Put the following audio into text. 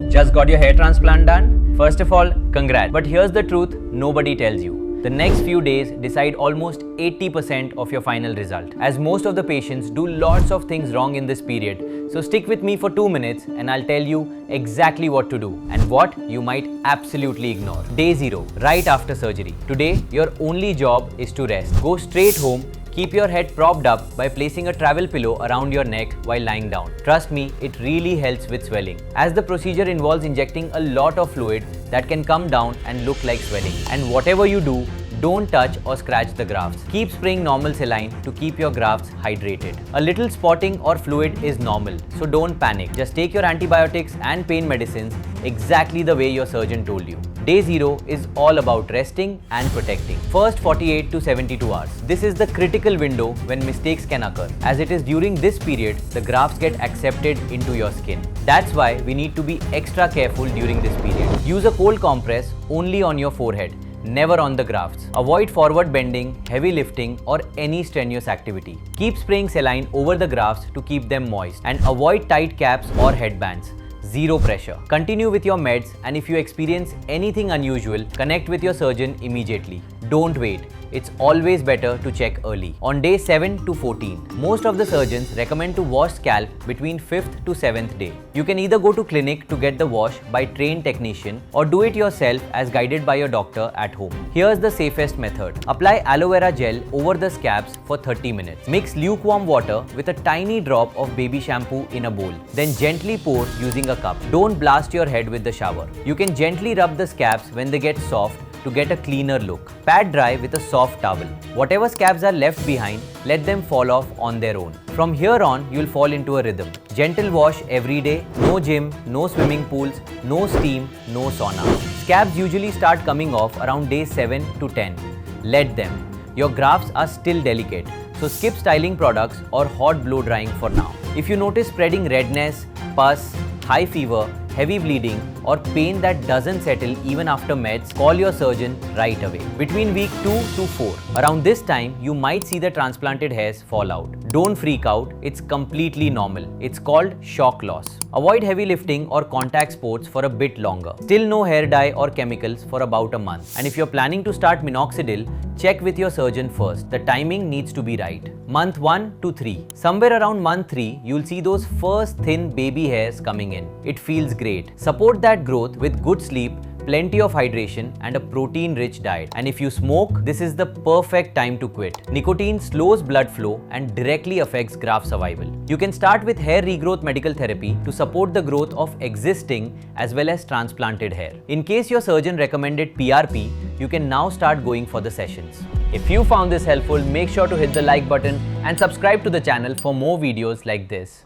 Just got your hair transplant done? First of all, congrats. But here's the truth nobody tells you. The next few days decide almost 80% of your final result, as most of the patients do lots of things wrong in this period. So stick with me for 2 minutes and I'll tell you exactly what to do and what you might absolutely ignore. Day 0, right after surgery. Today, your only job is to rest. Go straight home. Keep your head propped up by placing a travel pillow around your neck while lying down. Trust me, it really helps with swelling, as the procedure involves injecting a lot of fluid that can come down and look like swelling. And whatever you do, don't touch or scratch the grafts. Keep spraying normal saline to keep your grafts hydrated. A little spotting or fluid is normal, so don't panic. Just take your antibiotics and pain medicines exactly the way your surgeon told you. Day 0 is all about resting and protecting. First 48 to 72 hours. This is the critical window when mistakes can occur, as it is during this period the grafts get accepted into your skin. That's why we need to be extra careful during this period. Use a cold compress only on your forehead, never on the grafts. Avoid forward bending, heavy lifting or any strenuous activity. Keep spraying saline over the grafts to keep them moist, and avoid tight caps or headbands. Zero pressure. Continue with your meds, and if you experience anything unusual, connect with your surgeon immediately. Don't wait. It's always better to check early. On day 7 to 14, most of the surgeons recommend to wash scalp between 5th to 7th day. You can either go to clinic to get the wash by trained technician or do it yourself as guided by your doctor at home. Here's the safest method. Apply aloe vera gel over the scabs for 30 minutes. Mix lukewarm water with a tiny drop of baby shampoo in a bowl. Then gently pour using a cup. Don't blast your head with the shower. You can gently rub the scabs when they get soft to get a cleaner look. Pat dry with a soft towel. Whatever scabs are left behind, let them fall off on their own. From here on, you'll fall into a rhythm. Gentle wash every day, no gym, no swimming pools, no steam, no sauna. Scabs usually start coming off around day 7 to 10. Let them. Your grafts are still delicate, so skip styling products or hot blow drying for now. If you notice spreading redness, pus, high fever, heavy bleeding or pain that doesn't settle even after meds, call your surgeon right away. Between week 2 to 4, around this time, you might see the transplanted hairs fall out. Don't freak out, it's completely normal. It's called shock loss. Avoid heavy lifting or contact sports for a bit longer. Still no hair dye or chemicals for about a month. And if you're planning to start minoxidil, check with your surgeon first. The timing needs to be right. Month 1 to 3. Somewhere around month 3, you'll see those first thin baby hairs coming in. It feels great. Support that growth with good sleep, plenty of hydration and a protein-rich diet. And if you smoke, this is the perfect time to quit. Nicotine slows blood flow and directly affects graft survival. You can start with hair regrowth medical therapy to support the growth of existing as well as transplanted hair. In case your surgeon recommended PRP, you can now start going for the sessions. If you found this helpful, make sure to hit the like button and subscribe to the channel for more videos like this.